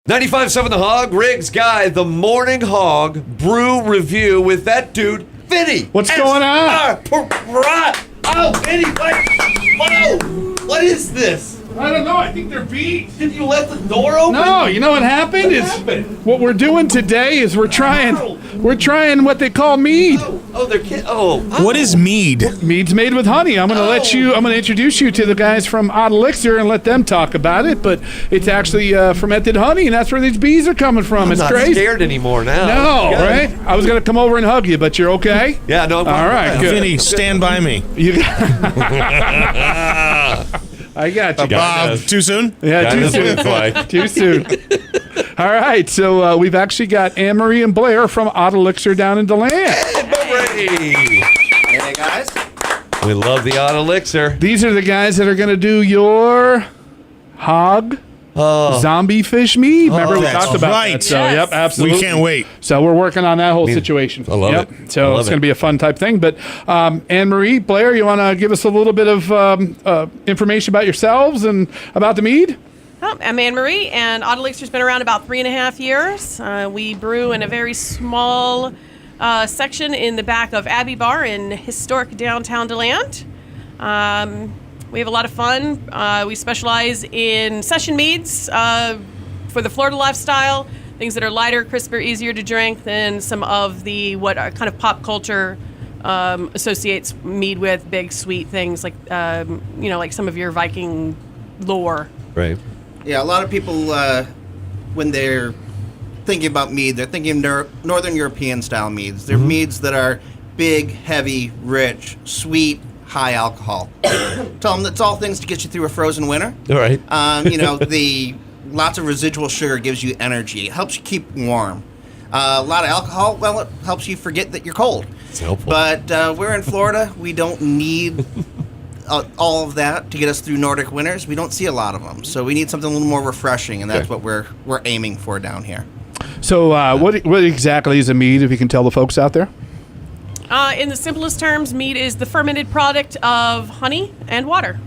95.7 The Hog, Riggs Guy, the Morning Hog Brew Review with that dude, Vinny. What's going on? Oh, Vinny, whoa, what is this? I don't know. I think they're bees. Did you let the door open? No, you know what happened? What we're doing today is we're trying what they call mead. What is mead? Mead's made with honey. I'm gonna introduce you to the guys from Elixir and let them talk about it. But it's actually fermented honey, and that's where these bees are coming from. I'm not crazy. Scared anymore now. No, right? I was gonna come over and hug you, but you're okay. Yeah, no. All right, good. Vinny, stand by me. I got you. Bob, too soon? Yeah, too soon. Too soon. All right, so we've actually got Anne-Marie and Blair from Elixir down in DeLand. Hey, guys. We love the Elixir. These are the guys that are going to do your hog zombie fish mead. Remember we talked about right. that. So, Yes. yep, absolutely. We can't wait. So we're working on that whole situation. I love it. So it's going to be a fun type thing. But Anne-Marie, Blair, you want to give us a little bit of information about yourselves and about the mead? I'm Anne-Marie, and Elixir's been around about 3.5 years. We brew in a very small section in the back of Abbey Bar in historic downtown DeLand. We have a lot of fun. We specialize in session meads for the Florida lifestyle, things that are lighter, crisper, easier to drink than some of the what are kind of pop culture associates mead with, big sweet things like like some of your Viking lore. Right. Yeah, a lot of people, when they're thinking about mead, they're thinking Northern European style meads. They're meads that are big, heavy, rich, sweet, high alcohol. Tell them that's all things to get you through a frozen winter. All right. The lots of residual sugar gives you energy. It helps you keep warm. A lot of alcohol, well, it helps you forget that you're cold. It's helpful. But we're in Florida. We don't need all of that to get us through Nordic winters. We don't see a lot of them. So we need something a little more refreshing, and that's what we're aiming for down here. So what exactly is a mead, if you can tell the folks out there? In the simplest terms, mead is the fermented product of honey and water.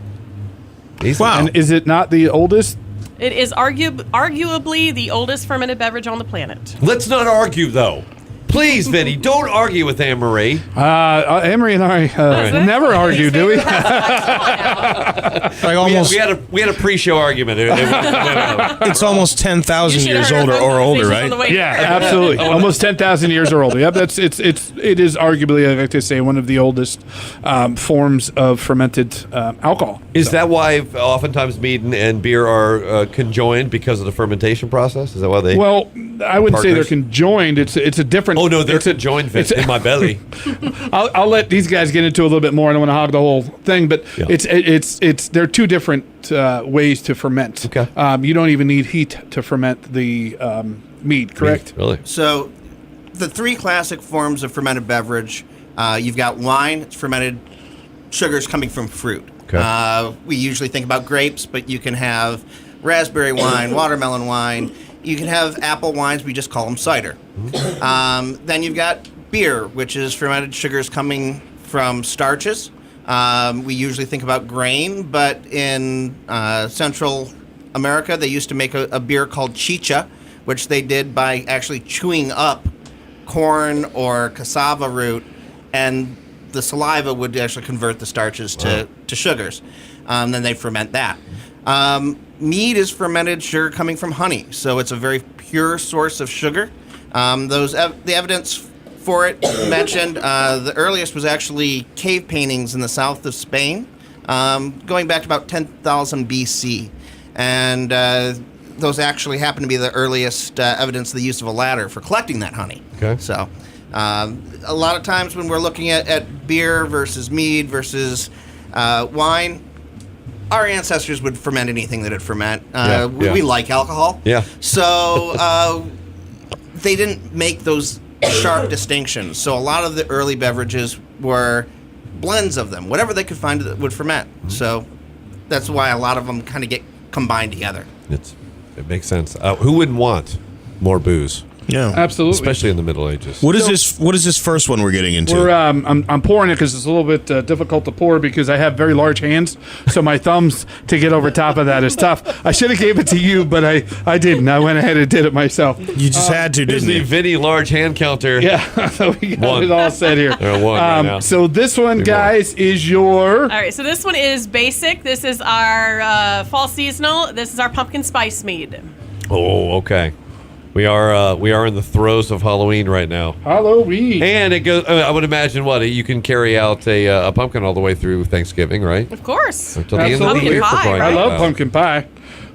Wow. And is it not the oldest? It is arguably the oldest fermented beverage on the planet. Let's not argue, though. Please, Vinny, don't argue with Anne-Marie. Anne-Marie and I never argue, do we? Like almost, we had a pre-show argument. it's almost 10,000 years older or older, right? Yeah, absolutely. Almost 10,000 years or older. Yep, it is arguably, I like to say, one of the oldest forms of fermented alcohol. Is that why oftentimes mead and beer are conjoined because of the fermentation process? Is that why they? Well, I wouldn't say they're partners? conjoined. It's a different. Oh no, they're conjoined in my belly. I'll let these guys get into it a little bit more. I don't want to hog the whole thing, but they're two different ways to ferment. Okay. You don't even need heat to ferment the mead, correct? Really? So the three classic forms of fermented beverage, you've got wine, it's fermented sugars coming from fruit. Okay. We usually think about grapes, but you can have raspberry wine, watermelon wine. You can have apple wines, we just call them cider. Then you've got beer, which is fermented sugars coming from starches. We usually think about grain, but in Central America, they used to make a beer called chicha, which they did by actually chewing up corn or cassava root, and the saliva would actually convert the starches to sugars. Then they ferment that. Mead is fermented sugar coming from honey, so it's a very pure source of sugar. The evidence for it mentioned the earliest was actually cave paintings in the south of Spain, going back to about 10,000 BC, and those actually happen to be the earliest evidence of the use of a ladder for collecting that honey. Okay. So a lot of times when we're looking at beer versus mead versus wine, our ancestors would ferment anything that would ferment. We like alcohol. Yeah. So they didn't make those sharp distinctions. So a lot of the early beverages were blends of them. Whatever they could find that would ferment. So that's why a lot of them kind of get combined together. It makes sense. Who wouldn't want more booze? Yeah. Absolutely. especially in the Middle Ages. What is this? What is this first one we're getting into? We're, I'm pouring it because it's a little bit difficult to pour because I have very large hands, so my thumbs to get over top of that is tough. I should have gave it to you, but I didn't. I went ahead and did it myself. You just had to, Here's didn't the you? Vinny large hand counter. Yeah, so we got One. it all set here. There are one right now. So this one, guys, is your... All right, so this one is basic. This is our fall seasonal. This is our pumpkin spice mead. Oh, okay. We are in the throes of Halloween right now. Halloween. And it goes. I would imagine you can carry out a pumpkin all the way through Thanksgiving, right? Of course. Until the end of the Absolutely. year. for Pumpkin pie, crying right? I out love loud. pumpkin pie.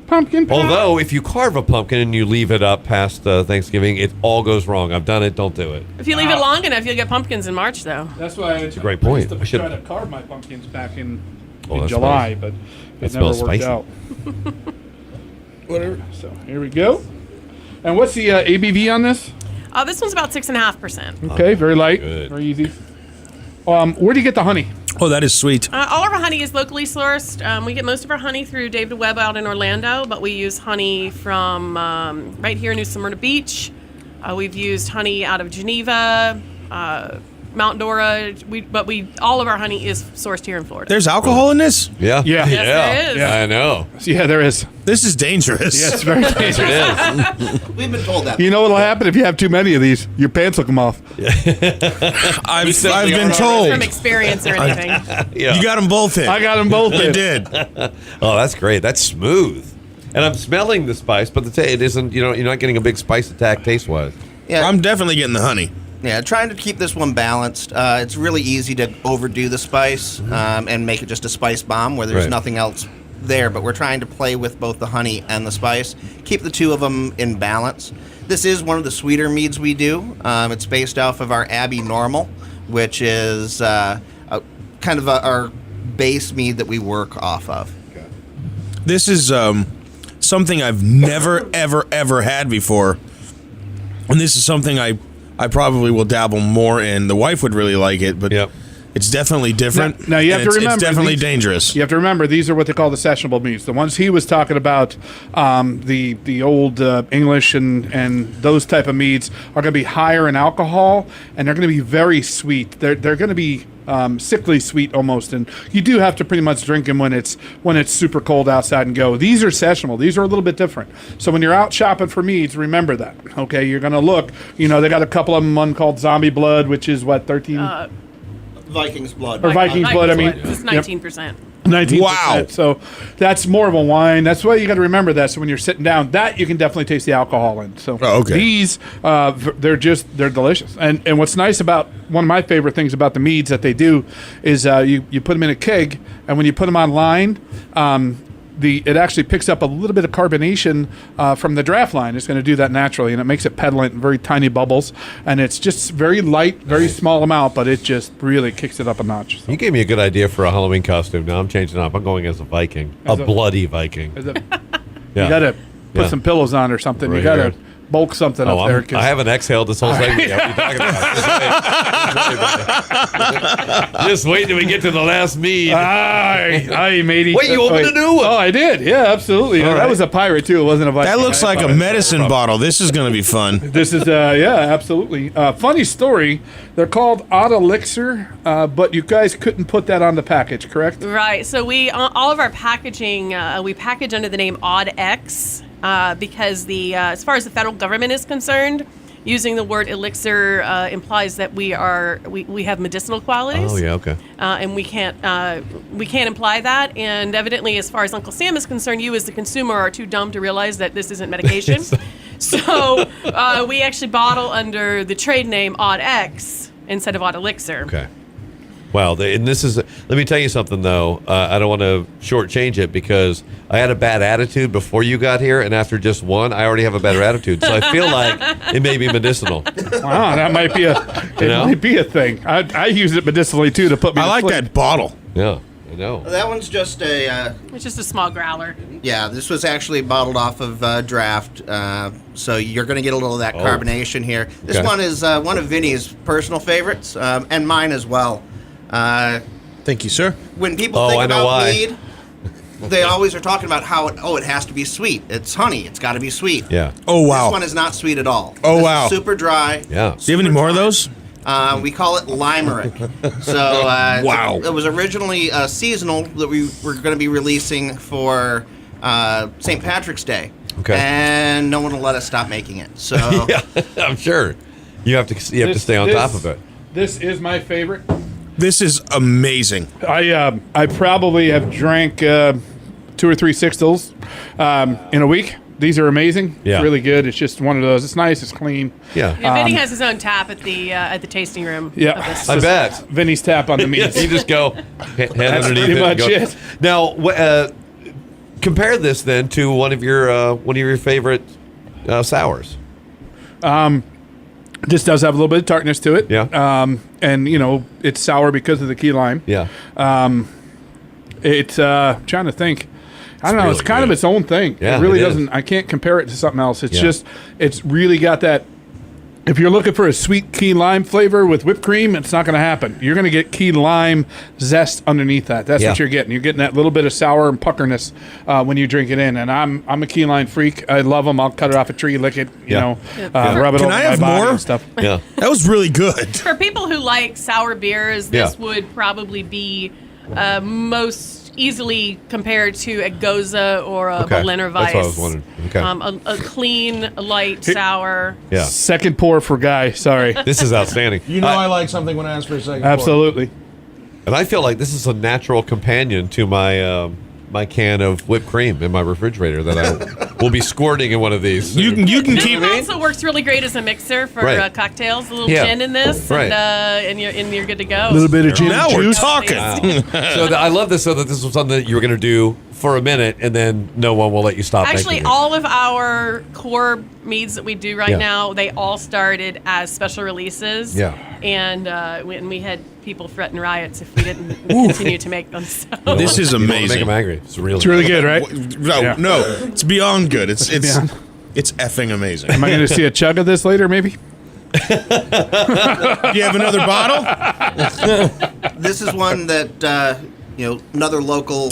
Pumpkin pie. Although, if you carve a pumpkin and you leave it up past Thanksgiving, it all goes wrong. I've done it. Don't do it. If you leave it long enough, you'll get pumpkins in March, though. That's why it's a great point. I I used should- to try to carve my pumpkins back in that's July, spicy. but That it never smells worked spicy. out. Whatever. So here we go. And what's the ABV on this? This one's about 6.5%. Okay, very light, good. very easy. Where do you get the honey? Oh, that is sweet. All of our honey is locally sourced. We get most of our honey through David Webb out in Orlando, but we use honey from right here in New Smyrna Beach. We've used honey out of Geneva, Mount Dora. All of our honey is sourced here in Florida. There's alcohol in this? Yeah. Yeah. Yes, there is. Yeah. I know. Yeah, there is. This is dangerous. Yeah, it's very dangerous. It is. We've been told that. You know what'll happen if you have too many of these? Your pants will come off. I've been From told. experience or anything. Yeah. You got them both in. I got them both You in. did. Oh, that's great. That's smooth. And I'm smelling the spice, but it isn't. You're not getting a big spice attack taste wise. Yeah, I'm definitely getting the honey. yeah. Trying to keep this one balanced. It's really easy to overdo the spice and make it just a spice bomb where there's Right. nothing else there. But we're trying to play with both the honey and the spice, keep the two of them in balance. This is one of the sweeter meads we do. It's based off of our Abbey Normal, which is kind of our base mead that we work off of. This is something I've never, ever, ever had before. And this is something I probably will dabble more in. The wife would really like it, but Yep. it's definitely different. Now you have and to remember it's definitely these- dangerous. You have to remember these are what they call the sessionable meads. The ones he was talking about, the old English and those type of meads are going to be higher in alcohol and they're going to be very sweet. They're going to be sickly sweet almost, and you do have to pretty much drink them when it's super cold outside and go. These are sessionable. These are a little bit different. So when you're out shopping for meads, remember that. Okay, you're going to look. They got a couple of them. One called Zombie Blood, which is what 13. Viking's blood. Or Viking's Blood, I mean. It's Yep. 19%. 19%. Wow. So that's more of a wine. That's why you got to remember that. So when you're sitting down, that you can definitely taste the alcohol in. So Oh, okay. these, they're delicious. And what's nice about, one of my favorite things about the meads that they do is you put them in a keg, and when you put them on line, it actually picks up a little bit of carbonation from the draft line. It's going to do that naturally, and it makes it petulant in very tiny bubbles. And it's just very light, very small amount, but it just really kicks it up a notch. So, You gave me a good idea for a Halloween costume. Now I'm changing it up. I'm going as a Viking, As a a- bloody Viking. is it- Yeah. You got to put Yeah. some pillows on or something. Right You got to here. bulk something Oh, up there. 'cause- I haven't exhaled this whole segment yet. What are you talking about? Just wait till we get to the last mead. Aye, matey. Wait, you opened a new one. Oh, I did. Yeah, absolutely. All That right. was a pirate too. It wasn't a Viking. That looks like a medicine bottle. This is going to be fun. This is yeah, absolutely. Funny story. They're called Odd Elixir, but you guys couldn't put that on the package, correct? Right. So we all of our packaging we package under the name Odd X because as far as the federal government is concerned, using the word elixir implies that we have medicinal qualities. Oh yeah, okay. And we can't imply that. And evidently, as far as Uncle Sam is concerned, you as the consumer are too dumb to realize that this isn't medication. So we actually bottle under the trade name Odd X instead of Odd Elixir. Okay. Wow. And this is. Let me tell you something though. I don't want to shortchange it because I had a bad attitude before you got here, and after just one, I already have a better attitude. So I feel like it may be medicinal. Wow, that might be might be a thing. I use it medicinally too to put me. I to like sleep. that bottle. Yeah, I know. That one's just a. It's just a small growler. Yeah, this was actually bottled off of draft, so you're going to get a little of that carbonation here. This Okay. one is one of Vinny's personal favorites, and mine as well. Thank you, sir. When people Oh, think I know about why. mead, they always are talking about how it has to be sweet. It's honey. It's got to be sweet. Yeah. Oh, wow. This one is not sweet at all. Oh, This wow. is super dry. Yeah. Do you have any more of those? We call it Limerick. So Wow. it was originally seasonal that we were going to be releasing for St. Patrick's Day. Okay. And no one will let us stop making it. So Yeah, I'm sure. You have to stay on top of it. This is my favorite. This is amazing. I probably have drank 2 or 3 sixtels in a week. These are amazing. Yeah. It's really good. It's just one of those. It's nice. It's clean. Yeah. Yeah, Vinny has his own tap at the tasting room. Yeah. of this. I bet. Vinny's tap on the meat. You just go head underneath pretty it. and much go. it. Now, compare this then to one of your favorite sours. This does have a little bit of tartness to it. Yeah. And it's sour because of the key lime. Yeah. It's trying to think. I don't know. really It's kind of good. its own thing. Yeah, it really it is. doesn't. I can't compare it to something else. It's Yeah. just. It's really got that. If you're looking for a sweet key lime flavor with whipped cream, it's not going to happen. You're going to get key lime zest underneath that. That's Yeah. what you're getting. You're getting that little bit of sour and puckerness when you drink it in. And I'm a key lime freak. I love them. I'll cut it off a tree, lick it, Yeah. rub it Can over I my have body more? and stuff. Yeah. That was really good. For people who like sour beers, this Yeah. would probably be most easily compared to a Goza or a Okay. Berliner That's Weiss. what I was wondering. Okay. A clean, light, sour. Yeah. Second pour for Guy. Sorry. This is outstanding. I like something when I ask for a second. Absolutely. And I feel like this is a natural companion to my my can of whipped cream in my refrigerator that I will be squirting in one of these. You can This keep. one also works really great as a mixer for Right. cocktails. A little Yeah. gin in this, Right. and you're good to go. A little bit of gin Now and we're juice. talking. I love this so that this was something that you were going to do for a minute and then no one will let you stop Actually, making it. all of our core meads that we do right Yeah. now, they all started as special releases. Yeah. And we had people threaten riots if we didn't continue to make them. So. This is You don't wanna Make amazing. them angry. It's really, It's really good, right? No, Yeah. no, it's beyond good. It's beyond. it's effing amazing. Am I going to see a chug of this later, maybe? Do you have another bottle? this is one that another local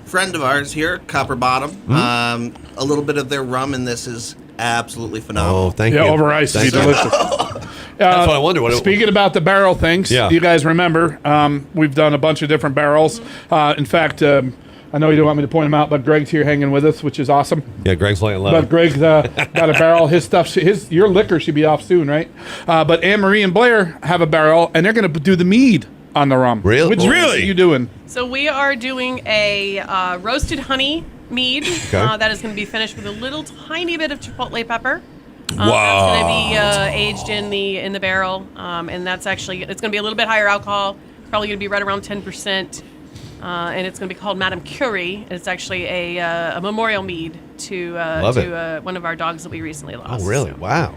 friend of ours here, Copper Bottom. A little bit of their rum in this is absolutely phenomenal. Oh, thank Yeah, you. over ice would be Thank you. delicious. That's what I wonder. Speaking about the barrel things, Yeah. you guys remember we've done a bunch of different barrels. In fact, I know you don't want me to point them out, but Greg's here hanging with us, which is awesome. Yeah, Greg's laying low. But Greg's got a barrel. His stuff, your liquor should be off soon, right? But Anne Marie and Blair have a barrel, and they're going to do the mead on the rum. Really? Which Really? are you doing? So we are doing a roasted honey mead that is going to be finished with a little tiny bit of chipotle pepper. That's going to be aged in the barrel, and that's actually it's going to be a little bit higher alcohol. It's probably going to be right around 10%, and it's going to be called Madame Curie. And it's actually a memorial mead to one of our dogs that we recently lost. Oh, really? So. Wow.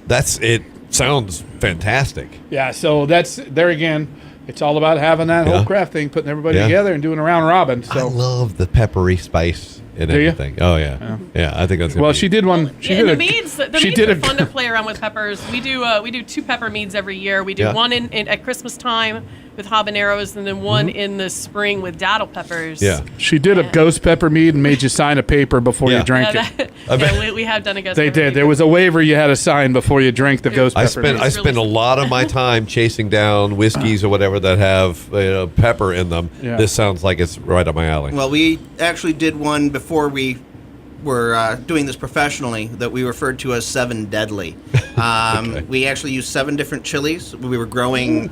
It sounds fantastic. Yeah, so that's there again. It's all about having that Yeah. whole craft thing, putting everybody Yeah. together and doing a round robin. I So, love the peppery spice and Do you? everything. Oh, yeah. Yeah, I think that's gonna well, be- she did one. She Yeah, did and a. the meads, she meads did are a. fun to play around with peppers. We do 2 pepper meads every year. We do Yeah. one at Christmas time with habaneros, and then one in the spring with daddle peppers. Yeah. She did a ghost pepper mead and made you sign a paper before Yeah. you drank Yeah, it. we have done a ghost They pepper did. mead. There was a waiver you had to sign before you drank the ghost I pepper. spend mead. I It's spend a really lot of my time chasing down whiskeys or whatever that have pepper in them. Yeah. This sounds like it's right up my alley. Well, we actually did one before we were doing this professionally that we referred to as 7 Deadly. We actually used 7 different chilies. We were growing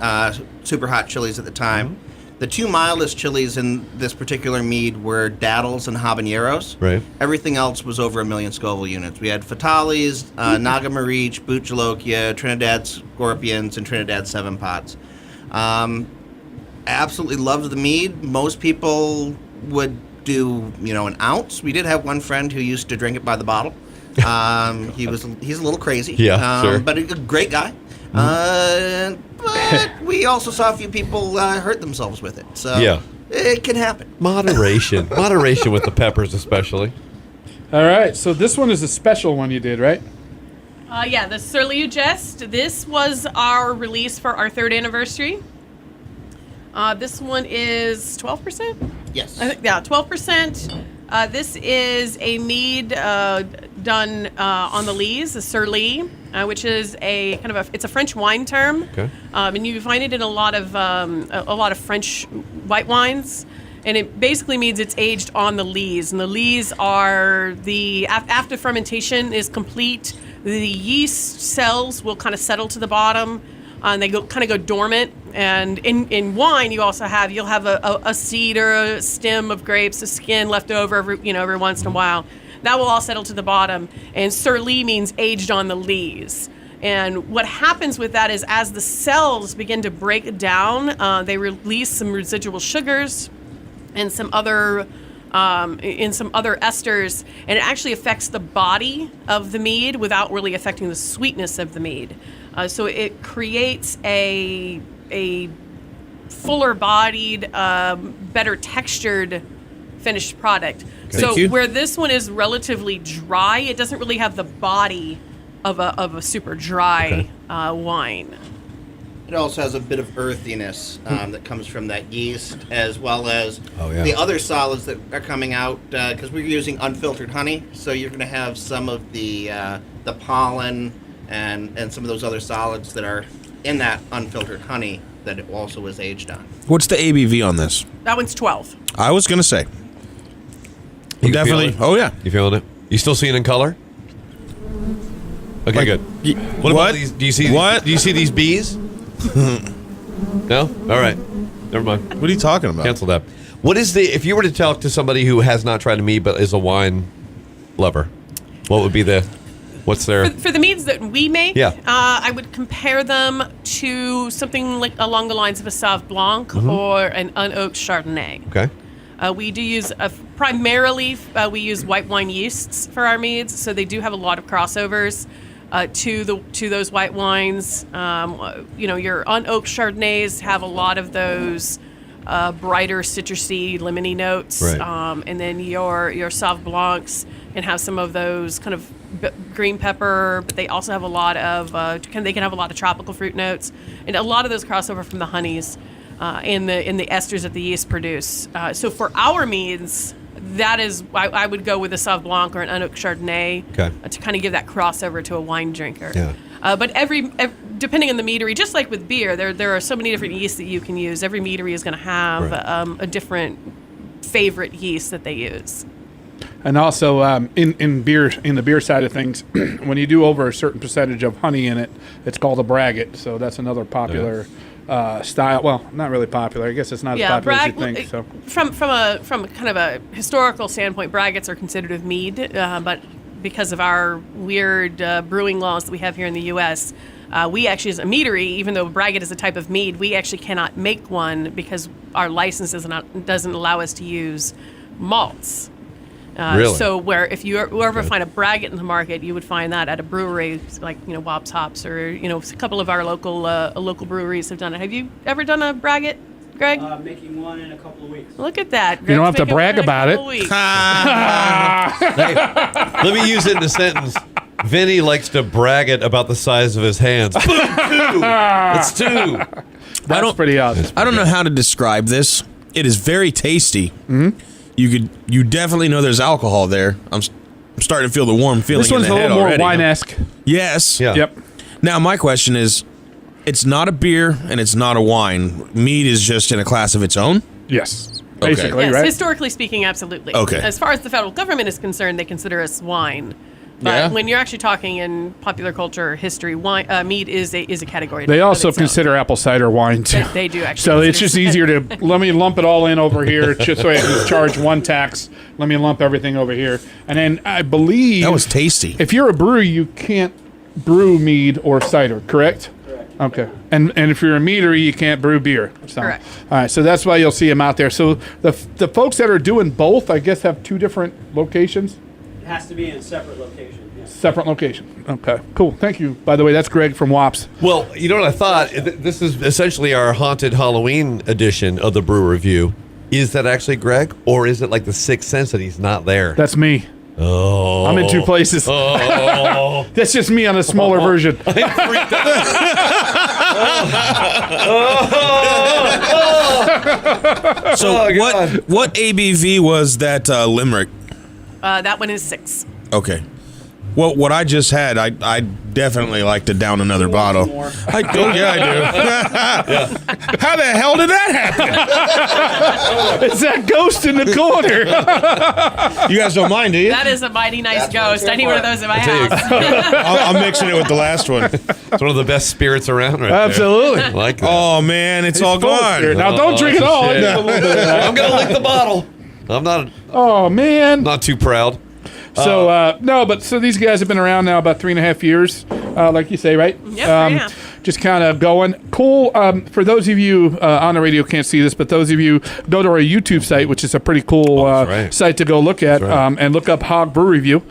super hot chilies at the time. The 2 mildest chilies in this particular mead were daddles and habaneros. Right. Everything else was over 1 million Scoville units. We had fatales, Nagamariche, Boot Jalokia, Trinidad Scorpions, and Trinidad 7 Pots. Absolutely loved the mead. Most people would do, an ounce. We did have one friend who used to drink it by the bottle. He's a little crazy. Yeah, sure. But a great guy. But we also saw a few people hurt themselves with it. So Yeah. it can happen. Moderation. Moderation with the peppers, especially. All right, so this one is a special one you did, right? Yeah, the Sur-Lie Jest. This was our release for our 3rd anniversary. This one is 12%. Yes. 12%. This is a mead done on the lees, the Sur-Lie, which is a kind of it's a French wine term. Okay. And you find it in a lot of French white wines. And it basically means it's aged on the lees. And the lees are after fermentation is complete, the yeast cells will kind of settle to the bottom. And they kind of go dormant. And in wine, you'll have a seed or a stem of grapes, a skin left over every once in a while. That will all settle to the bottom. And Sur-Lie means aged on the lees. And what happens with that is as the cells begin to break down, they release some residual sugars and some other esters, and it actually affects the body of the mead without really affecting the sweetness of the mead. So it creates a fuller-bodied, better textured finished product. So where this one is relatively dry, it doesn't really have the body of a super dry wine. It also has a bit of earthiness that comes from that yeast, as well as Oh, yeah. the other solids that are coming out, because we're using unfiltered honey, so you're going to have some of the pollen and some of those other solids that are in that unfiltered honey that it also was aged on. What's the ABV on this? That one's 12. I was going to say. You Definitely. feeling it? Oh, yeah. You feeling it? You still seeing in color? Okay, good. What about these? Do you see? What? Do you see these bees? No. All right. Never mind. What are you talking about? Cancel that. What is if you were to talk to somebody who has not tried a mead but is a wine lover, what would be what's their? For the meads that we make, Yeah. I would compare them to something like along the lines of a Sauv Blanc or an unoaked Chardonnay. Okay. We do use primarily we use white wine yeasts for our meads, so they do have a lot of crossovers to those white wines. Your unoaked Chardonnays have a lot of those brighter citrusy, lemony notes, Right. and then your Sauv Blancs can have some of those kind of green pepper, but they also have a lot of they can have a lot of tropical fruit notes, and a lot of those crossover from the honeys. In the esters that the yeast produce. So for our meads, that is, I would go with a Sauv Blanc or an unoaked Chardonnay to kind of give that crossover to a wine drinker. Yeah. But every depending on the meadery, just like with beer, there are so many different yeasts that you can use. Every meadery is going to have Right. a different favorite yeast that they use. And also in the beer side of things, when you do over a certain percentage of honey in it, it's called a braggot. So that's another popular style. Well, not really popular. I guess it's not as popular as you think. So From a kind of a historical standpoint, braggots are considered of mead, but because of our weird brewing laws that we have here in the U.S., we actually, as a meadery, even though braggot is a type of mead, we actually cannot make one because our license doesn't allow us to use malts. Really? So if you ever find a braggot in the market, you would find that at a brewery like Wobb's Hops or a couple of our local breweries have done it. Have you ever done a braggot, Greg? Making one in a couple of weeks. Look at that. You don't have to Greg's making brag one in a about couple it. weeks. Let me use it in a sentence. Vinny likes to brag it about the size of his hands. Boom, 2. It's 2. that's pretty awesome. I don't know how to describe this. It is very tasty. Mm-hmm. You definitely know there's alcohol there. I'm starting to feel the warm feeling. This one's in a the head little more already. wine-esque. Yes. Yeah. Yep. Now my question is, it's not a beer and it's not a wine. Mead is just in a class of its own. Yes. Okay. Basically, Yes, right? historically speaking, absolutely. Okay. As far as the federal government is concerned, they consider us wine. But Yeah. when you're actually talking in popular culture or history, wine, mead is a category. They of also its own. consider apple cider wine too. They do actually. So it's consider- just easier to let me lump it all in over here, just so I can charge one tax. Let me lump everything over here, and then I believe That was tasty. if you're a brewery, you can't brew mead or cider, correct? Correct. Okay, and if you're a meadery, you can't brew beer. So, Correct. All right, so that's why you'll see them out there. So the folks that are doing both, I guess, have two different locations. It has to be in a separate location. Yes. Separate location. Okay, cool. Thank you. By the way, that's Greg from WAPS. Well, you know what I thought? This is essentially our haunted Halloween edition of the Brew Review. Is that actually Greg? Or is it like the Sixth Sense that he's not there? That's me. Oh. I'm in two places. Oh. That's just me on a smaller version. I'm freaked out. So God. what ABV was that Limerick? That one is 6. Okay. Well, what I just had, I definitely like to down another bottle. more? I do. How the hell did that happen? It's that ghost in the corner. You guys don't mind, do you? That is a mighty nice That's what ghost. I'm I need here one of for. those in my tell you. house. I'm mixing it with the last one. It's one of the best spirits around right there. Absolutely. I like that. Oh man, it's all Full of spirit. gone. Now don't drink it all. shit. Just a little bit of that. I'm going to lick the bottle. I'm Oh man. not too proud. So these guys have been around now about 3.5 years, like you say, right? Yep, 3.5. Just kind of going. Cool. For those of you on the radio can't see this, but those of you go to our YouTube site, which is a pretty cool that's right. site to go look at, right. and look up Hog Brew Review.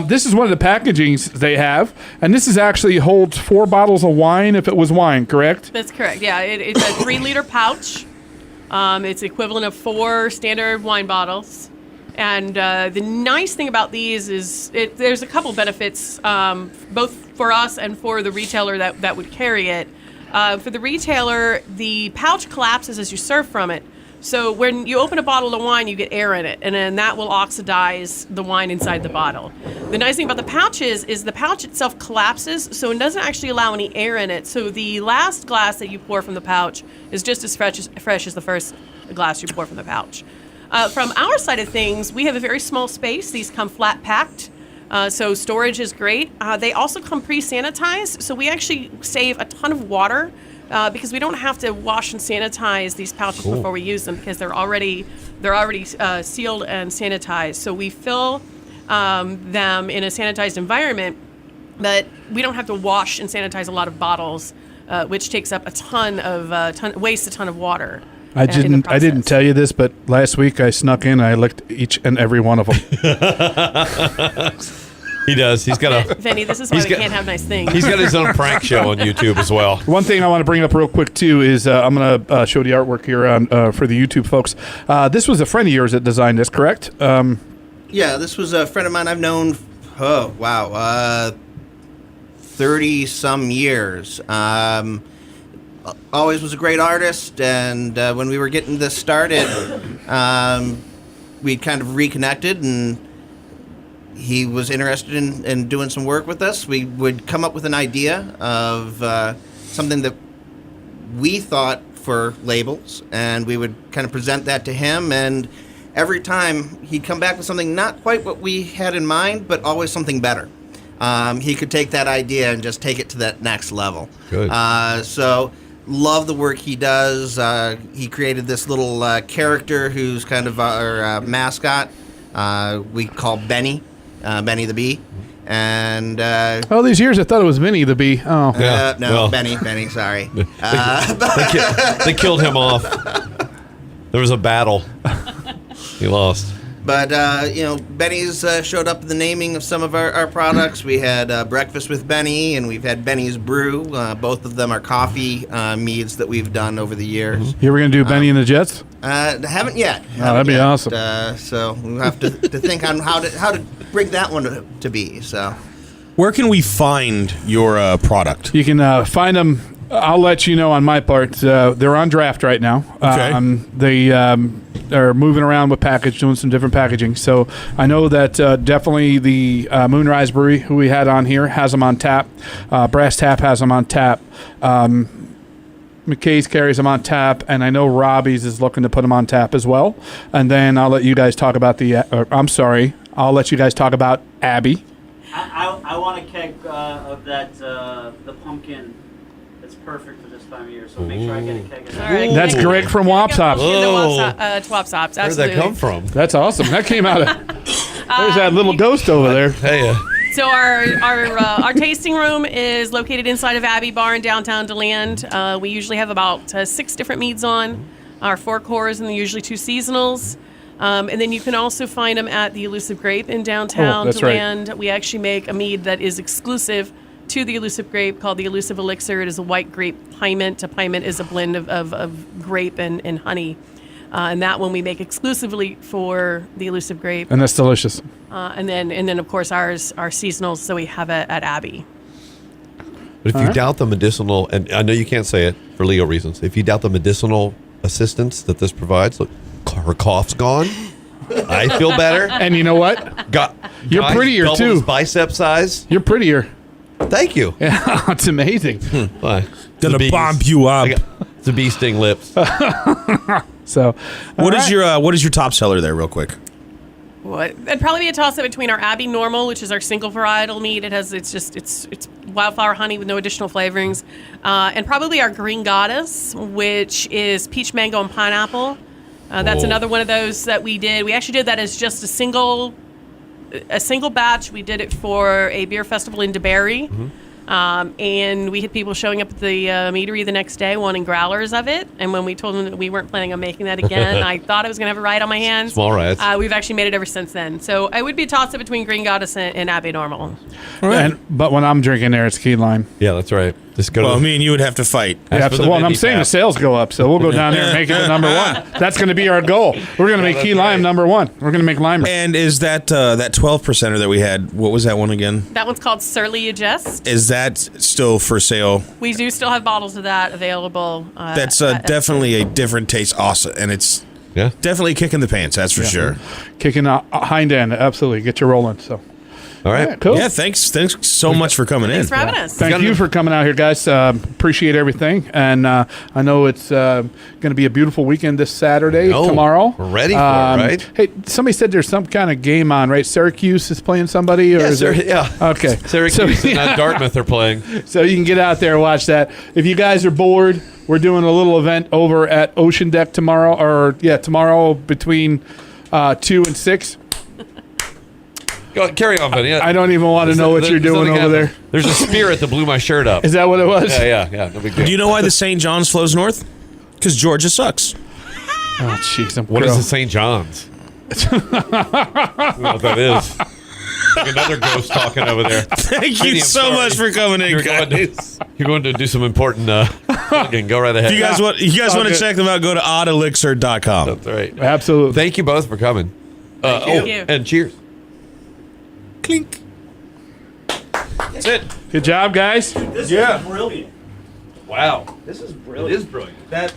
This is one of the packagings they have, and this is actually holds 4 bottles of wine if it was wine, correct? That's correct. Yeah, it's a 3-liter pouch. It's equivalent of 4 standard wine bottles. And the nice thing about these is there's a couple benefits, both for us and for the retailer that would carry it. For the retailer, the pouch collapses as you serve from it. So when you open a bottle of wine, you get air in it, and then that will oxidize the wine inside the bottle. The nice thing about the pouch is the pouch itself collapses, so it doesn't actually allow any air in it. So the last glass that you pour from the pouch is just as fresh as the first glass you pour from the pouch. From our side of things, we have a very small space. These come flat packed, so storage is great. They also come pre-sanitized, so we actually save a ton of water because we don't have to wash and sanitize these pouches before we use them because they're already sealed and sanitized. So we fill them in a sanitized environment, but we don't have to wash and sanitize a lot of bottles, which takes up wastes a ton of water. I didn't tell you this, but last week I snuck in and I licked each and every one of them. He does. He's got a. Vinny, this is why we can't have nice things. He's got his own prank show on YouTube as well. One thing I want to bring up real quick too is I'm going to show the artwork here on for the YouTube folks. This was a friend of yours that designed this, correct? Yeah, this was a friend of mine I've known, 30-some years. Always was a great artist, and when we were getting this started, we kind of reconnected, and he was interested in doing some work with us. We would come up with an idea of something that we thought for labels, and we would kind of present that to him, and every time he'd come back with something not quite what we had in mind, but always something better. He could take that idea and just take it to that next level. Good. So love the work he does. He created this little character who's kind of our mascot. We call Benny, Benny the Bee. And All these years I thought it was Vinny the Bee. Oh, Yeah, no, well. Benny, sorry. They killed him off. There was a battle. He lost. But, Benny's showed up in the naming of some of our products. We had Breakfast with Benny, and we've had Benny's Brew. Both of them are coffee meads that we've done over the years. you were going to do Benny and the Jets? Haven't yet. that'd be awesome. So we'll have to think on how to bring that one to be. So Where can we find your product? You can find them. I'll let you know on my part. They're on draft right now. Okay. They are moving around with package, doing some different packaging. So I know that definitely the Moonrise Brewery, who we had on here, has them on tap. Brass Tap has them on tap. McKay's carries them on tap, and I know Robbie's is looking to put them on tap as well. And then I'll let you guys talk about I'll let you guys talk about Abbey. I want a keg of that, the pumpkin. It's perfect for this time of year, so make sure I get a keg of that. All right. That's Greg from Wopsops. Twopsops, Where'd absolutely. that come from? That's awesome. That came out of. There's that little ghost over there. Hey, So our tasting room is located inside of Abbey Bar in downtown DeLand. We usually have about 6 different meads on, our 4 cores and usually 2 seasonals. And then you can also find them at the Elusive Grape in downtown that's right. DeLand. We actually make a mead that is exclusive to the Elusive Grape called the Elusive Elixir. It is a white grape piment. A piment is a blend of grape and honey. And that one we make exclusively for the Elusive Grape. And that's delicious. And then of course our seasonals, so we have it at Abbey. But if you doubt the medicinal, and I know you can't say it for legal reasons, if you doubt the medicinal assistance that this provides, look, her cough's gone. I feel better. And you know what? You're Guys prettier doubled too. his bicep size. You're prettier. Thank you. Yeah, it's amazing. Why? Gonna The bomb bees. you up. It's a bee sting lips. So, What is your top seller there, real quick? What? It'd probably be a toss-up between our Abbey Normal, which is our single varietal mead. It's wildflower honey with no additional flavorings, and probably our Green Goddess, which is peach, mango, and pineapple. That's another one of those that we did. We actually did that as just a single batch. We did it for a beer festival in DeBerry. And we had people showing up at the meadery the next day wanting growlers of it. And when we told them that we weren't planning on making that again, I thought I was going to have a riot on my hands. Small riots. We've actually made it ever since then. So I would be a toss-up between Green Goddess and Abbey Normal. but when I'm drinking there, it's key lime. Yeah, that's right. Just go Well, to me and you would have to fight. Yeah, for the absolutely. Well, and I'm Mindy saying the tap. sales go up, so we'll go down there and make it the number one. That's going to be our goal. We're going to make key that's lime right. number one. We're going to make lime. And is that 12%er that we had? What was that one again? That one's called Sur-Lie Adjust. Is that still for sale? We do still have bottles of that available. That's at- definitely a different taste, awesome, and it's Yeah. definitely kicking the pants. That's for sure. Kicking a hind end, absolutely. Get you rolling. So, All right. yeah, cool. Yeah, thanks so much for coming in. Thanks for having us. Thank you for coming out here, guys. Appreciate everything. And I know it's going to be a beautiful weekend this Saturday, Oh, tomorrow. we're ready for it, right? Hey, somebody said there's some kind of game on, right? Syracuse is playing somebody? Or is there? Yeah. Okay. Syracuse So, and Dartmouth are playing. so you can get out there and watch that. If you guys are bored, we're doing a little event over at Ocean Deck tomorrow, tomorrow between 2 and 6. Go, carry on, buddy. I don't even want to know what you're doing over there. There's a spirit that blew my shirt up. Is that what it was? Yeah. No big deal. Do you know why the St. John's flows north? Because Georgia sucks. Oh, jeez. What is the St. John's? I don't know what that is. Like another ghost talking over there. Thank Katie, you I'm so sorry. much for coming in, You're guys. going to do some important plugging. Go right ahead. You guys want good. to check them out? Go to oddelixir.com. That's right. Absolutely. Thank you both for coming. Thank you. And cheers. Clink. That's it. Good job, guys. This is brilliant. Wow. This is It brilliant. is brilliant. That